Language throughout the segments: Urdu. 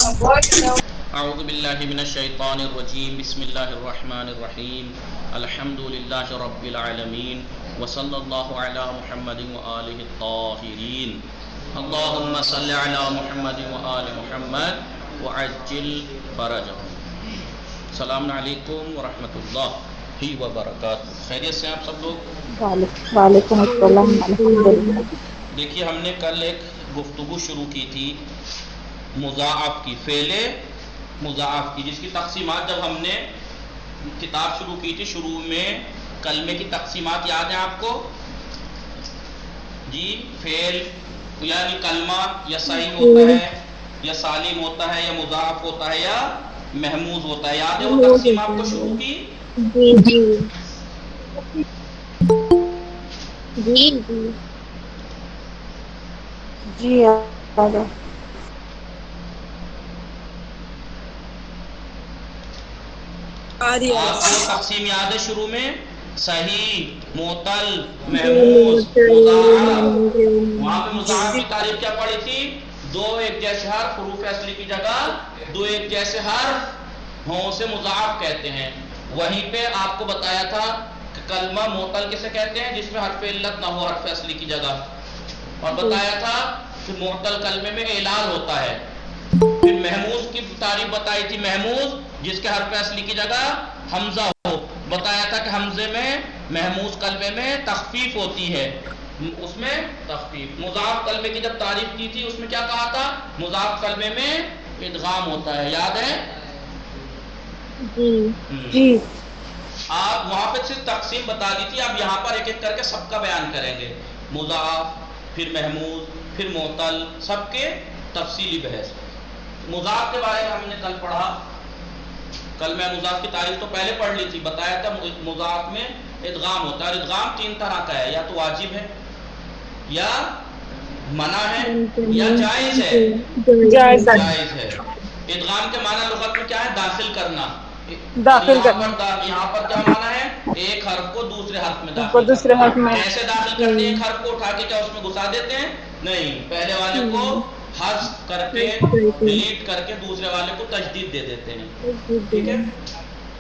اعوذ باللہ من الشیطان الرجیم بسم اللہ الرحمن الرحیم الحمد للہ رب العالمین وصلی اللہ علی محمد وآلہ الطاہرین اللہم صلی علی محمد وآل محمد وعجل فرجہم۔ السلام علیکم ورحمۃ اللہ وبرکاتہ۔ خیریت سے آپ سب لوگ؟ وعلیکم السلام الحمدللہ۔ دیکھیے ہم نے کل ایک گفتگو شروع کی تھی مضاعف کی، فعل مضاعف کی، جس کی تقسیمات جب ہم نے کتاب شروع کی تھی شروع میں کلمے کی تقسیمات یاد ہیں آپ کو؟ جی، فعل یعنی کلمہ یا صحیح ہوتا ہے یا سالم ہوتا ہے یا مضاعف ہوتا ہے یا محموز ہوتا ہے، یاد ہے وہ تقسیم آپ کو شروع کی؟ جی جی جی جی آگے۔ آپ کو تقسیم یاد ہے شروع میں؟ صحیح، معتل، محموز، مضاعف۔ وہاں پہ مضاعف کی تعریف کیا پڑھی تھی؟ دو ایک جیسے حرف حروف اصلی کی جگہ دو ایک جیسے حرف ہوں سے مضاعف کہتے ہیں۔ وہیں پہ آپ کو بتایا تھا کہ کلمہ معتل کسے کہتے ہیں؟ جس میں حرف علت نہ ہو حرف اصلی کی جگہ، اور بتایا تھا کہ معتل کلمے میں اعلال ہوتا ہے۔ پھر محموز کی تعریف بتائی تھی، محموز جس کے حرف اصلی کی جگہ حمزہ ہو، بتایا تھا کہ حمزے میں محموز کلمے میں تخفیف ہوتی ہے، اس میں تخفیف۔ مضاعف کلمے کی جب تعریف کی تھی اس میں کیا کہا تھا؟ مضاعف کلمے میں ادغام ہوتا ہے، یاد ہے؟ جی آپ وہاں پہ صرف تقسیم بتا دی تھی، اب یہاں پر ایک ایک کر کے سب کا بیان کریں گے، مضاعف پھر محموز پھر معتل، سب کے تفصیلی بحث۔ مضاعف کے بارے میں ہم نے کل پڑھا، کل میں مضاعف کی تعریف تو پہلے پڑھ لی تھی، بتایا تھا مضاعف میں ادغام ہوتا ہے، اور ادغام تین طرح کا ہے، یا تو واجب ہے یا منع ہے یا جائز ہے۔ جائز ہے۔ ادغام کے معنی لغت میں کیا ہے؟ داخل کرنا۔ داخل کرنا، یہاں پر کیا معنی ہے؟ ایک حرف کو دوسرے حرف میں ان کو داخل دوسرے کرنا۔ حرف میں کیسے داخل کرتے ہیں؟ ایک حرف کو اٹھا کے کیا اس میں گھسا دیتے ہیں؟ نہیں، پہلے والے کو حذف کر کے ڈیلیٹ کر کے دوسرے والے کو تجدید دے دیتے ہیں، ٹھیک ہے؟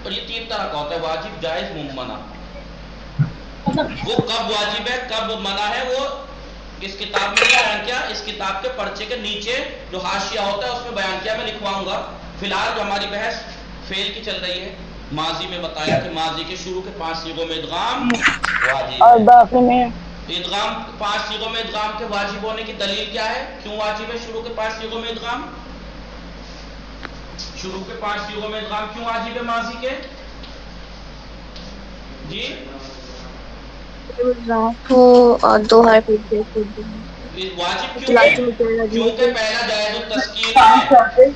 اور یہ تین طرح کا ہوتا ہے، واجب، جائز، منع۔ وہ کب واجب ہے کب منع ہے وہ اس کتاب میں بیان کیا، اس کتاب کے پرچے کے نیچے جو حاشیہ ہوتا ہے اس میں بیان کیا، میں لکھواؤں گا۔ فی الحال جو ہماری بحث فعل کی چل رہی ہے، ماضی میں بتایا کہ ماضی کے شروع کے 5 صیغوں میں ادغام واجب اور ہے۔ باقی میں ادغام 5 صیغوں میں ادغام کے واجب ہونے کی دلیل کیا ہے؟ کیوں واجب ہے شروع کے 5 صیغوں میں ادغام؟ شروع کے 5 صیغوں میں ادغام کیوں واجب ہے ماضی کے؟ جی اور دو حرف واجب کیوں ہے؟ کیونکہ پہلا جائز التسکین ہے،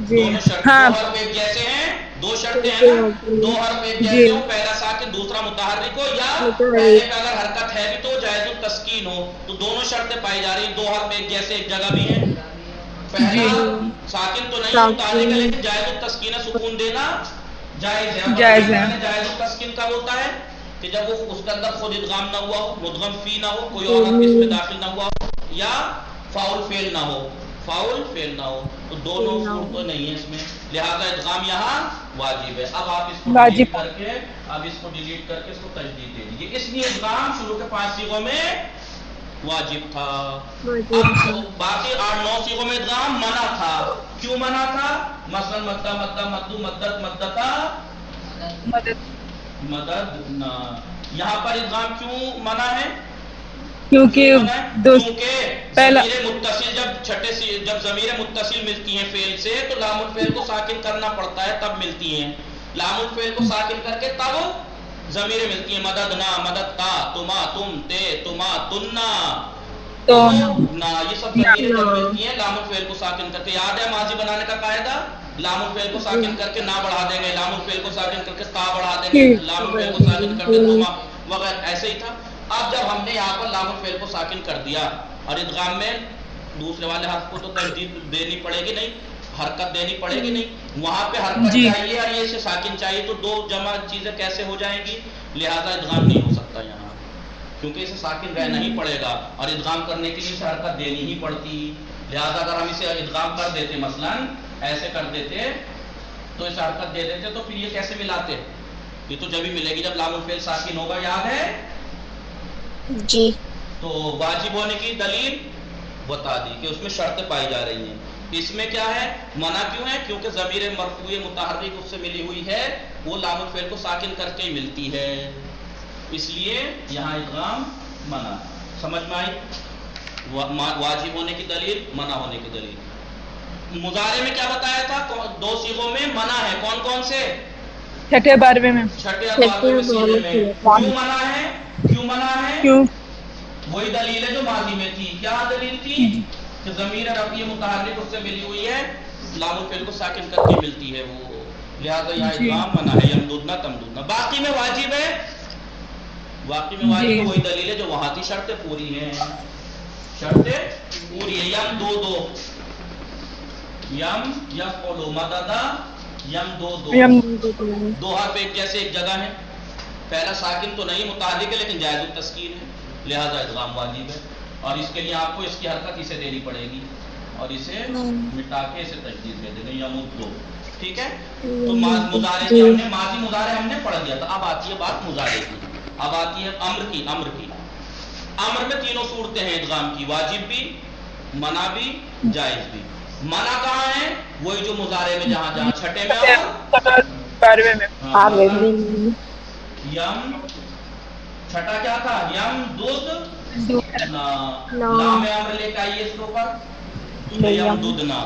جی دونوں شرط، ہاں دو حرف ایک جیسے ہیں، دو شرطیں ہیں نا، دو حرف ایک جی جیسے ہو، پہلا ساکن دوسرا متحرک ہو، یا پہلے پہ اگر حرکت ہے بھی تو جائز التسکین ہو، تو دونوں شرطیں پائی جا رہی ہیں، دو حرف ایک جیسے ایک جگہ بھی ہیں۔ پہلا ساکن تو نہیں متحرک ہے لیکن جائز التسکین ہے، سکون دینا جائز ہے۔ جائز ہے۔ جائز التسکین کب ہوتا ہے؟ کہ جب وہ اس کے اندر خود ادغام نہ ہوا ہو، مدغم فی نہ ہو، کوئی اور حرف اس میں داخل نہ ہوا ہو، یا فاؤل فعل نہ ہو، فاؤل فعل نہ ہو، تو دونوں صورت تو نہیں ہے اس میں، لہذا ادغام یہاں واجب ہے۔ اب آپ اس کو ڈیلیٹ کر کے اس کو تجدید دے دیجیے، اس لیے ادغام شروع کے 5 صیغوں میں واجب تھا۔ اب باقی 8-9 صیغوں میں ادغام منع تھا۔ کیوں منع تھا؟ مثلا مدہ مدہ مدو مدت مدتا مدد نہ، یہاں پر ادغام کیوں منع ہے؟ کیونکہ پہلا ضمیر متصل جب ضمیر متصل ملتی ہیں فعل سے تو لام الفعل کو ساکن کرنا پڑتا ہے، تب ملتی ہیں۔ لام الفعل کو ساکن کر کے تب ضمیریں ملتی ہیں، مدد نہ، مدد تا، تما، تم، تے، تما، تننا، تو نا، یہ سب ضمیریں جب ملتی ہیں لام الفعل کو ساکن کر کے۔ یاد ہے ماضی بنانے کا قاعدہ؟ لام الفعل کو ساکن کر کے نا بڑھا دیں گے، لام الفعل کو ساکن کر کے تا بڑھا دیں گے، لام الفعل کو ساکن کر کے تما وغیرہ، ایسے ہی تھا۔ اب جب ہم نے یہاں پر لام الفعل کو ساکن کر دیا اور ادغام میں دوسرے والے حرف کو تو تجدید دینی پڑے گی نہیں، حرکت دینی پڑے گی نہیں، وہاں پہ حرکت چاہیے اور یہ سے ساکن چاہیے، تو دو جمع چیزیں کیسے ہو جائیں گی؟ لہذا ادغام نہیں ہو سکتا یہاں، کیونکہ اسے ساکن رہنا ہی پڑے گا، اور ادغام کرنے کے لیے اسے حرکت دینی ہی پڑتی، لہذا اگر ہم اسے ادغام کر دیتے مثلا ایسے کر دیتے تو اس حرکت دے دیتے تو پھر یہ کیسے ملاتے؟ یہ تو جب ہی ملے گی جب لام الفعل ساکن ہوگا، یاد ہے؟ جی تو واجب ہونے کی دلیل بتا دی کہ اس میں شرطیں پائی جا رہی ہیں. اس میں کیا ہے؟ منع کیوں ہے؟ کیونکہ ضمیر مرفوع متحرک اس سے ملی ہوئی ہے، وہ لام الفعل کو ساکن کر کے ہی ملتی ہے، اس لیے یہاں ادغام منع. سمجھ میں آئی؟ واجب ہونے کی دلیل، منع ہونے کی دلیل. مضارع میں کیا بتایا تھا؟ دو صیغوں میں منع ہے، کون کون سے؟ چھٹے بارہویں میں. چھٹے اور بارہویں صیغے میں. کیوں منع ہے؟ کیوں منع ہے؟ کیوں؟ وہی دلیل ہے جو ماضی میں تھی. کیا دلیل تھی؟ کہ ضمیر رفعی متحرک اس سے ملی ہوئی ہے، لام الفعل کو ساکن کر کے ملتی ہے وہ، لہذا یہاں ادغام منع ہے. یمددنا تمددنا. باقی میں واجب ہے، باقی میں واجب ہے، وہی دلیل ہے جو وہاں تھی. شرطیں پوری ہیں، شرطیں پوری ہیں. یم دو دو، یم یفعل مددا یم دو دو، دو حرف ایک جیسے ایک جگہ ہے. پہلا ساکن تو نہیں متحرک ہے لیکن جائز التسکین ہے، لہذا ادغام واجب ہے. اور اس کے لیے آپ کو اس کی حرکت اسے دینی پڑے گی اور اسے مٹا کے اسے تجدید دے دیں گے. یمد دو، ٹھیک ہے. تو مضارع کی ہم نے ماضی مضارع ہم نے پڑھ لیا تھا. اب آتی ہے بات مضارع کی، اب آتی ہے امر کی. امر کی، امر میں تینوں صورتیں ہیں ادغام کی، واجب بھی، منع بھی، جائز بھی. منع کہاں ہے؟ وہی جو مضارع میں جہاں جہاں چھٹے میں اور بارہویں میں. یم چھٹا کیا تھا؟ یم دودھ نا. لام امر لے کے آئیے اس کے اوپر، یم دودنا.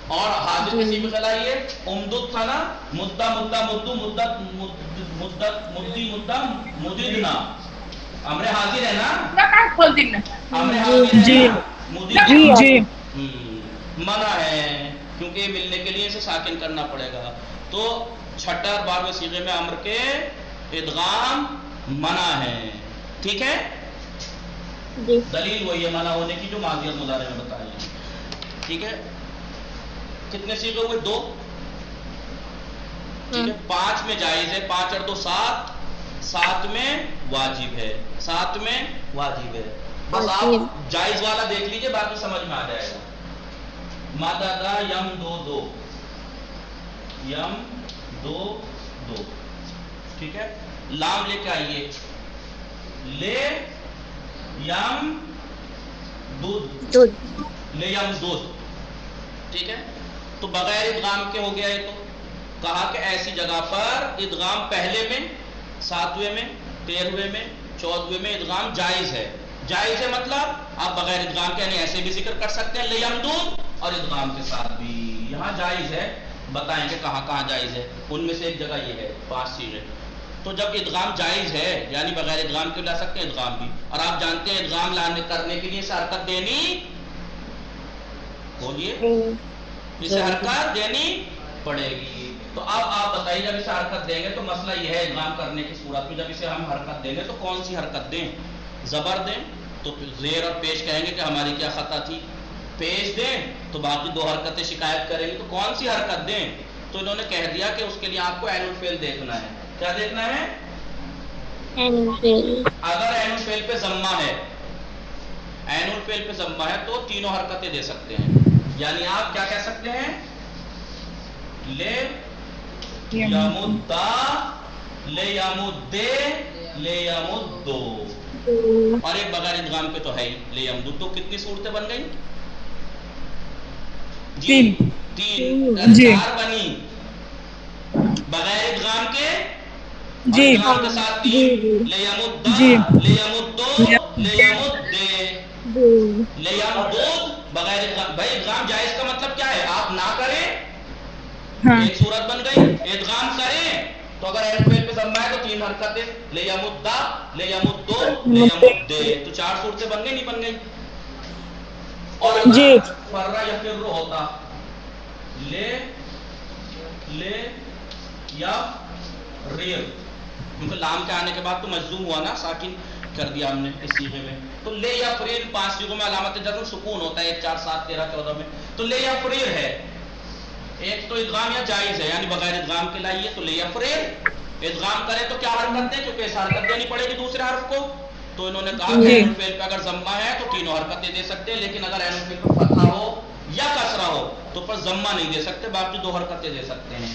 اور حاضر کسی میں چلائیے، امدد تھا نا، مدہ مدہ مدو مدت مدت مدی مدہ مددنا. امر حاضر ہے نا، امر حاضر ہے نا، مدد. جی منع ہے کیونکہ ملنے کے لیے اسے ساکن کرنا پڑے گا. تو چھٹا اور بارہویں صیغے میں امر کے ادغام منع ہے، ٹھیک ہے. دلیل وہی ہے منع ہونے کی جو ماضی اور مضارع میں بتائی ہے، ٹھیک ہے. کتنے صیغے ہوئے؟ دو، ٹھیک ہے. 5 میں جائز ہے، 5 اور 2 7، 7 میں واجب ہے، 7 میں واجب ہے. بس آپ جائز والا دیکھ لیجئے، باقی سمجھ میں آ جائے گا. مددا یم دو دو، یم دو دو، ٹھیک ہے. لام لے کے آئیے، لے یم دودھ، لے یم دودھ، ٹھیک ہے. تو بغیر ادغام کے ہو گیا. یہ تو کہا کہ ایسی جگہ پر ادغام پہلے میں، 7ویں میں، 13ویں میں، 14ویں میں ادغام جائز ہے. جائز ہے مطلب آپ بغیر ادغام کے یعنی ایسے بھی ذکر کر سکتے ہیں لے یم دودھ، اور ادغام کے ساتھ بھی. یہاں جائز ہے، بتائیں کہ کہاں کہاں جائز ہے. ان میں سے ایک جگہ یہ ہے 5 صیغے. تو جب ادغام جائز ہے یعنی بغیر ادغام کے لا سکتے ہیں ادغام بھی. اور آپ جانتے ہیں ادغام لانے کرنے کے لیے اسے حرکت دینی، بولیے، اسے حرکت دینی پڑے گی. تو اب آپ بتائیے جب اسے حرکت دیں گے تو مسئلہ یہ ہے ادغام کرنے کی صورت میں جب اسے ہم حرکت دیں گے تو کون سی حرکت دیں؟ زبر دیں تو زیر اور پیش کہیں گے کہ ہماری کیا خطا تھی. پیش دیں تو باقی 2 حرکتیں شکایت کریں گے. تو کون سی حرکت دیں؟ تو انہوں نے کہہ دیا کہ اس کے لیے آپ کو عین الفعل دیکھنا ہے. کیا دیکھنا ہے؟ اگر عین الفعل پہ ضمہ ہے، عین الفعل پہ ضمہ ہے تو تینوں حرکتیں دے سکتے ہیں. یعنی آپ کیا کہہ سکتے ہیں؟ لے یمدا، لے یمدے، لے یمدو. اور ایک بغیر ادغام کے تو ہے ہی لے یمدو. تو کتنی صورتیں بن گئی؟ جی 3. 4 بنی بغیر ادغام کے، اور ادغام کے ساتھ 3. لے یمدا، لے یمدو، لے یمدے، لے یمدود. بغیر ادغام، بھائی ادغام جائز کا مطلب کیا ہے؟ آپ نہ کریں ایک صورت بن گئی، ادغام کریں تو اگر عین الفعل پہ ضمہ ہے تو 3 حرکتیں، لے یمدا، لے یمدو، لے یمدے. تو 4 صورتیں بن گئی نہیں بن گئی؟ اور اگر فرّ یا فر ہوتا، لے لے یا ریر، کیونکہ لام کے آنے کے بعد تو مجزوم ہوا نا، ساکن کر دیا ہم نے اس صیغے میں. تو لے یا فریر 5 صیغوں میں علامت جزم سکون ہوتا ہے، 1 4 7 13 14 میں. تو لے یا فریر ہے، ایک تو ادغام یا جائز ہے یعنی بغیر ادغام کے لائیے تو لے یا فریر. ادغام کرے تو کیا حرکت دیں؟ کیونکہ اس حرکت دینی پڑے گی دوسرے حرف کو. تو انہوں نے کہا کہ عین الفعل پہ اگر ضمہ ہے تو تینوں حرکتیں دے سکتے ہیں، لیکن اگر عین الفعل پہ فتحہ ہو یا کسرہ ہو تو پر ضمہ نہیں دے سکتے، باقی دو حرکتیں دے سکتے ہیں،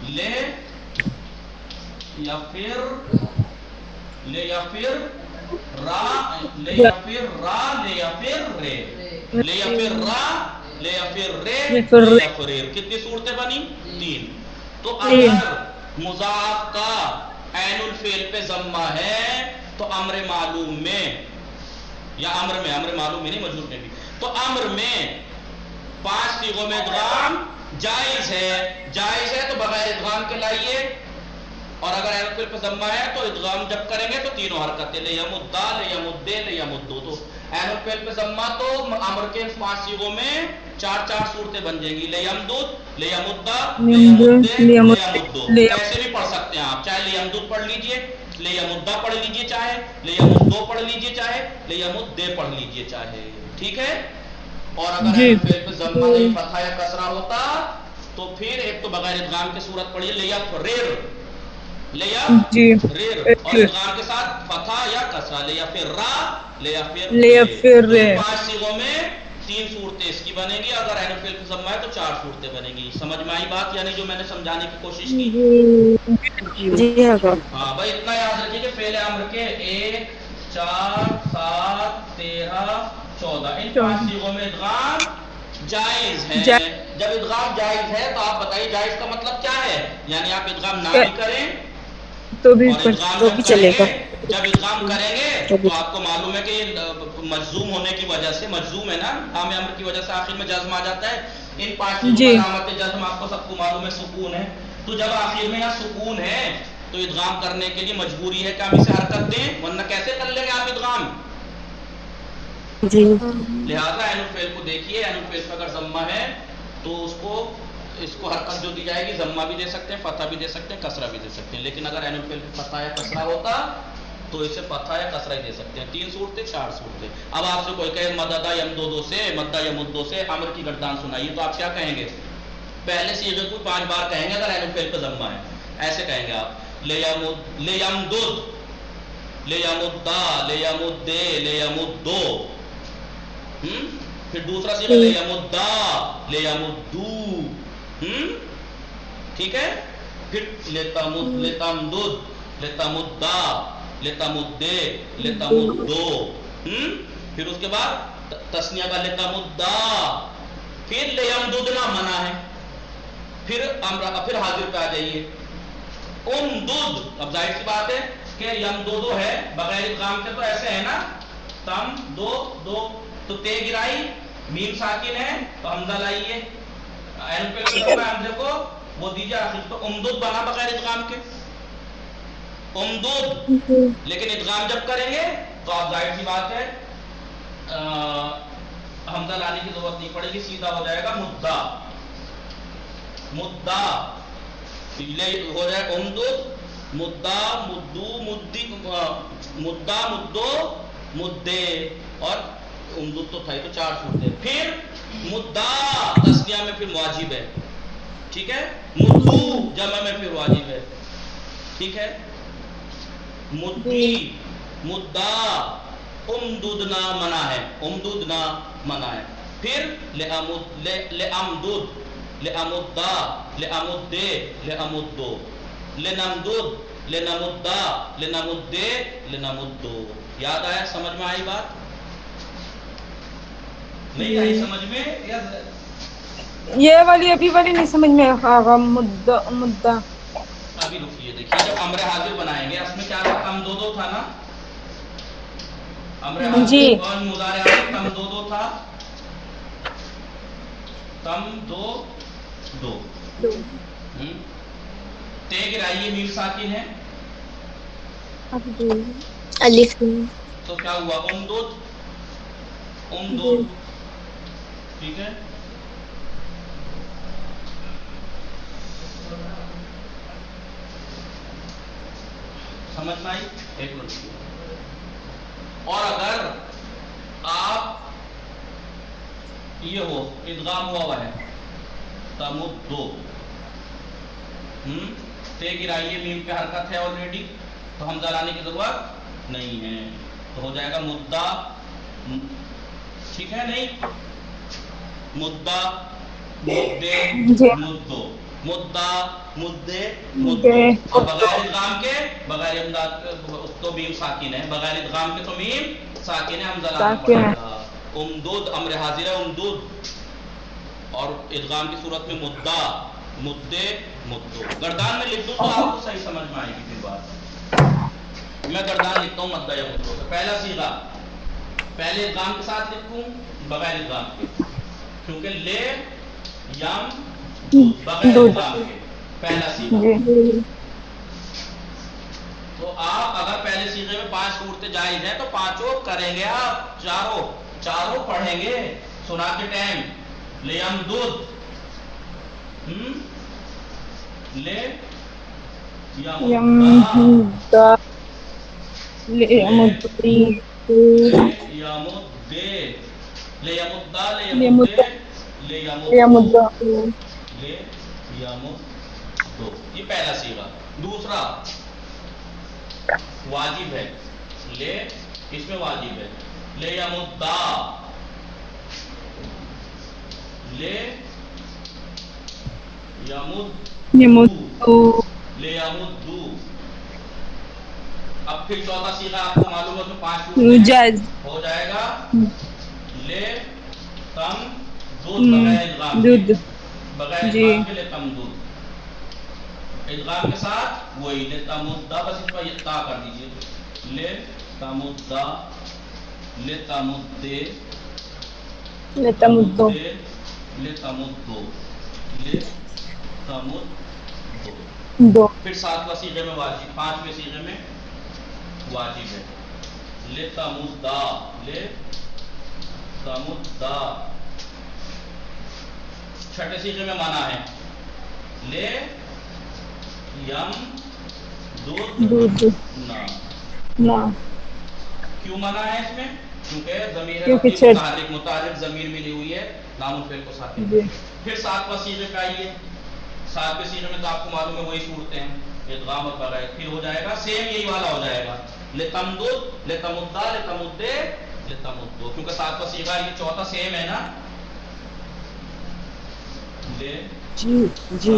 لے یا پھر را، لے یا پھر را، لے یا پھر رے، لے یا پھر را، لے یا پھر رے، لے یا پھر رے۔ کتنی صورتیں بنی؟ 3۔ تو اگر مضاعف کا عین الفعل پہ ضمہ ہے تو امر معلوم میں یا امر معلوم میں نہیں، مجہول میں بھی، تو امر میں 5 صیغوں میں ادغام جائز ہے تو بغیر ادغام کے لائیے، اور اگر عین الفعل پہ ضمہ ہے تو ادغام جب کریں گے تو تینوں حرکتیں، لے یمدا، لے یمدے، لے یمدو۔ تو عین الفعل پہ ضمہ تو امر کے 5 صیغوں میں 4 صورتیں بن جائیں گی، لے یمدد، لے یمدا، لے یمدے، لے یمدو۔ کیسے بھی پڑھ سکتے ہیں آپ، چاہے لے یمدد پڑھ لیجئے، لے یمدا پڑھ لیجئے، چاہے لے یمدو پڑھ لیجئے، چاہے لے یمدے پڑھ لیجئے، چاہے، ٹھیک ہے۔ اور اگر عین الفعل پہ ضمہ نہیں، فتحہ یا کسرہ ہوتا تو پھر ایک تو بغیر ادغام کی صورت پڑھیے، لے یفرر، لے یا ریر، اور ادغام کے ساتھ فتحہ یا کسرہ، لے یا پھر را، لے یا پھر رے۔ 5 صیغوں میں 3 صورتیں اس کی بنے گی، اگر عین الفعل پہ ضمہ ہے تو 4 صورتیں بنیں گی۔ سمجھ میں آئی بات، یعنی جو میں نے سمجھانے کی کوشش کی؟ جی ہاں بھائی، اتنا یاد رکھیے کہ فعل امر کے 1، 4، 7، 13، 14 ان 5 صیغوں میں ادغام جائز ہے۔ جب ادغام جائز ہے تو آپ بتائیے جائز کا مطلب کیا ہے؟ یعنی آپ ادغام نہ بھی کریں تو بھی اور ادغام تو جب بھی کریں چلے گا، گے، جب ادغام کریں گے تو آپ کو معلوم ہے کہ یہ مجزوم ہونے کی وجہ سے، مجزوم ہے نا، لام امر کی وجہ سے آخر میں جزم آ جاتا ہے۔ ان 5 صیغوں میں علامت جزم آپ کو سب کو معلوم ہے سکون ہے، تو جب آخر میں یہاں سکون ہے تو ادغام کرنے کے لیے مجبوری ہے کہ ہم اسے حرکت دیں، ورنہ کیسے کر لیں گے آپ ادغام؟ جی لہذا عین الفعل کو دیکھیے، عین الفعل پہ اگر ضمہ ہے تو اس کو حرکت جو دی جائے گی، ضمہ بھی دے سکتے ہیں، فتحہ بھی دے سکتے ہیں، کسرہ بھی دے سکتے ہیں، لیکن اگر عین الفعل پہ فتحہ یا کسرہ ہوتا تو اسے فتحہ یا کسرہ ہی دے سکتے ہیں۔ 3 صورتیں، 4 صورتیں۔ اب آپ سے کوئی کہے مددا یمدودو سے، مددا یمدو سے امر کی گردان سنائیے، تو آپ کیا کہیں گے؟ پہلے صیغے کو 5 بار کہیں گے اگر عین الفعل پہ ضمہ ہے، ایسے کہیں گے آپ، لے یمدد، لے یمدا، لے یمدے، لے یمدو۔ پھر دوسرا صیغہ لے یمدا، لے یمدو، ٹھیک ہے۔ پھر لتمدد، لتمدا، لتمدے، لتمدو۔ پھر اس کے بعد تسنیہ کا لتمدا، پھر لیمددنا منع ہے، پھر حاضر پہ آ جائیے، امدد۔ اب ظاہر سی بات ہے کہ یمدودو ہے بغیر ادغام کے، تو ایسے ہے نا، تم دو دو، تو تے گرائی، میم ساکن ہے تو حمزہ لائیے، عین الفعل پہ ضمہ حمزے کو وہ دیجیے آخر، تو امدد بنا بغیر ادغام کے، امدد۔ لیکن ادغام جب کریں گے تو آپ ظاہر سی بات ہے حمزہ لانے کی ضرورت نہیں پڑے گی، سیدھا ہو جائے گا مدہ، مدہ ہو جائے امدد، مدہ، مدو، مدی، مدہ، مدو، مدے، اور امدد تو تھا ہی، تو 4 صورتیں۔ پھر مدہ تسنیہ میں پھر واجب ہے، ٹھیک ہے، مدو جمع میں پھر واجب ہے، ٹھیک ہے، مدی، مدہ، امددنا منع ہے، امددنا منع ہے۔ پھر لامدد، لامدہ، لامدے، لامدو، لنمدد، لنمدہ، لنمدے، لنمدو۔ یاد آیا؟ سمجھ میں آئی بات؟ نہیں آئی سمجھ میں؟ یہ والی ابھی والی نہیں سمجھ میں آگا، مدہ مدہ۔ ابھی رکیے، دیکھیے جب امر حاضر بنائیں گے، اس میں کیا تھا؟ تم دو تھا نا، امر حاضر اور مضارع میں تم دو تھا، تم دو دو، تے گرائیے، میم ساکن ہے، الف، تو کیا ہوا؟ امدد، امدد، ٹھیک ہے۔ سمجھ میں آئی؟ ایک منٹ۔ اور اگر آپ یہ ہو ادغام ہوا ہے، تمدو، تے گرائیے، میم پہ حرکت ہے آلریڈی، تو حمزہ لانے کی ضرورت نہیں ہے، تو ہو جائے گا مدہ، ٹھیک ہے نہیں، مدہ، مدے، جی مدو، مدہ، مدے، مدو. مدے اور بغیر ادغام کے، بغیر امداد تو میم ساکن ہے، بغیر ادغام کے تو میم ساکن ہے، حمزہ لانا ساکن پڑے ہے. گا. امدود امر حاضر ہے، امدود، اور ادغام کی صورت میں مدہ، مدے، مدو. گردان میں لکھ دوں تو آپ کو صحیح سمجھ میں آئے گی پھر بات. میں گردان لکھتا ہوں مدہ یا مدو. تو پہلا صیغہ پہلے ادغام کے ساتھ لکھوں بغیر ادغام کے، کیونکہ لے یم دودھ بغیر دودھ. ادغام کے پہلا صیغہ. جی تو آپ اگر پہلے صیغے میں 5 صورتیں جائز ہیں تو 5 کریں گے، آپ چاروں پڑھیں گے سنا کے ٹائم. لے یم دودھ، لے یم یمدا لیمدی لے یمدے، لے یمدہ، لے یمدے، لیمدا لے یمدو، لیمدا. لے یمدو. یہ پہلا صیغہ. دوسرا واجب ہے، لے اس میں واجب ہے. لے یمدہ، لے یمدو، یمدو لے یمدو. اب پھر چوتھا صیغہ آپ کو معلوم ہے اس میں 5 صورتیں ہیں، جائز. ہو جائے گا لے تم دودھ بغیر ادغام کے، دودھ. بغیر جی ادغام کے لے تم دودھ. ادغام کے ساتھ وہی لے تمدہ، بس اس پر تا کر دیجیے. لے تمدہ، لے تمدے، لیتمدو. تمدے، لے تمدو، لے تمدو. دو. پھر 7واں صیغے میں واجب، 5ویں صیغے میں واجب ہے. لے تمدہ، لے تمدہ. 6ٹھے صیغے میں مانا ہے لے یم دودھ دودھ نہ. نہ. کیوں منع ہے اس میں؟ کیونکہ ضمیر کیونکہ رفعی چھٹ. متحرک ضمیر ملی ہوئی ہے نام الفعل کو ساکن. جی پھر 7واں صیغے پہ آئیے. 7ویں صیغے میں تو آپ کو معلوم ہے وہی صورتیں ہیں، ادغام اور بغیر. پھر ہو جائے گا سیم یہی والا ہو جائے گا لتمدد، لتمدہ، لتمدے، لتمدو. کیونکہ 7واں صیغہ یہ چوتھا سیم ہے نا. لے جی جی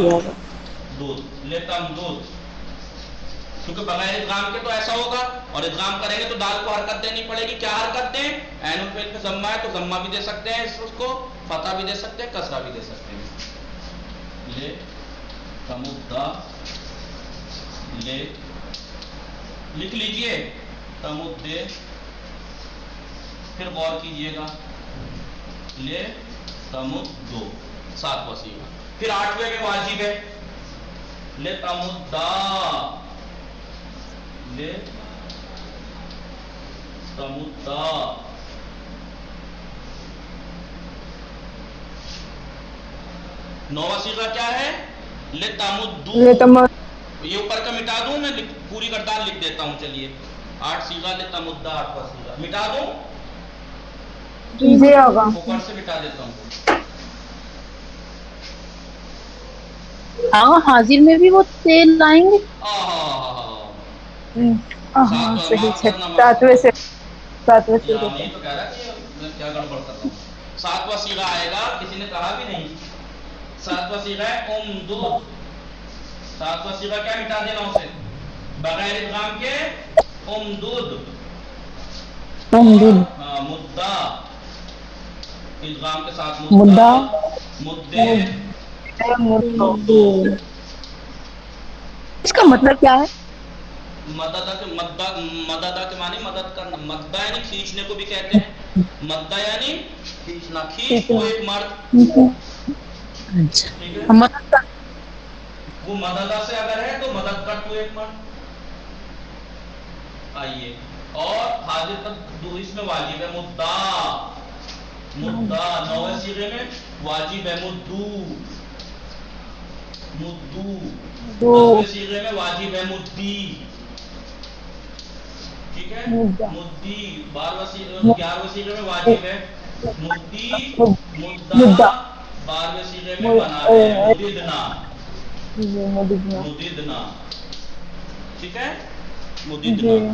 دودھ، لتمدد. کیونکہ بغیر ادغام کے تو ایسا ہوگا، اور ادغام کریں گے تو دال کو حرکت دینی پڑے گی. کیا حرکت دیں؟ عین الفعل پہ ضمہ ہے تو ضمہ بھی دے سکتے ہیں اس کو، فتح بھی دے سکتے ہیں، کسرہ بھی دے سکتے ہیں. لے تمدہ، لے لکھ لیجئے تمدے. پھر غور کیجئے گا لے تمدو، 7واں صیغہ. پھر 8ویں میں واجب ہے لے تمدہ، لے تمدہ. 9واں صیغہ کیا ہے؟ لے تمدو. یہ اوپر کا مٹا دوں، میں پوری گردان لکھ دیتا ہوں. چلیے 8 صیغہ لے تمدہ، 8واں صیغہ مٹا دوں، جی ہوگا. اوپر سے مٹا دیتا ہوں. ہاں حاضر میں بھی وہ تیل لائیں گے. ہاں صحیح معاف ہے. کرنا، معاف 7ویں کرنا. سے 7ویں سے یہ تو کہہ رہا کہ میں کیا گڑبڑ کر رہا ہوں. 7واں صیغہ آئے گا، کسی نے کہا بھی نہیں. 7واں صیغہ ہے امدود. 7واں صیغہ کیا مٹا دینا اسے؟ بغیر ادغام کے امدود. اور مدہ، ادغام کے ساتھ مدہ، مدے، مدو. اس کا مطلب کیا ہے؟ مدد کے معنی مدد کرنا. مدہ یعنی کھینچنے کو بھی کہتے ہیں. مدہ یعنی کھینچنا، کھینچ تو ایک مرد. ٹھیک ہے، اچھا وہ مددہ سے اگر ہے تو مدد کر تو ایک مرد. آئیے اور حاضر تک اس میں واجب ہے مدہ، مدہ. 9ویں صیغے میں واجب ہے مدو، مدو. 10ویں صیغے میں واجب ہے مدی. ٹھیک ہے، مدی. 11ویں صیغے میں واجب ہے مدی، مدہ. 12ویں صیغے میں بنا ہے مددنا، مددنا. ٹھیک ہے، مددنا.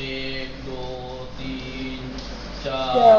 1 2 3 4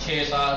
6 7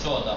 14।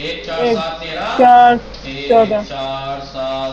1 4 7 13, 1 4 7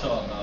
14।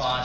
5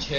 6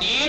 3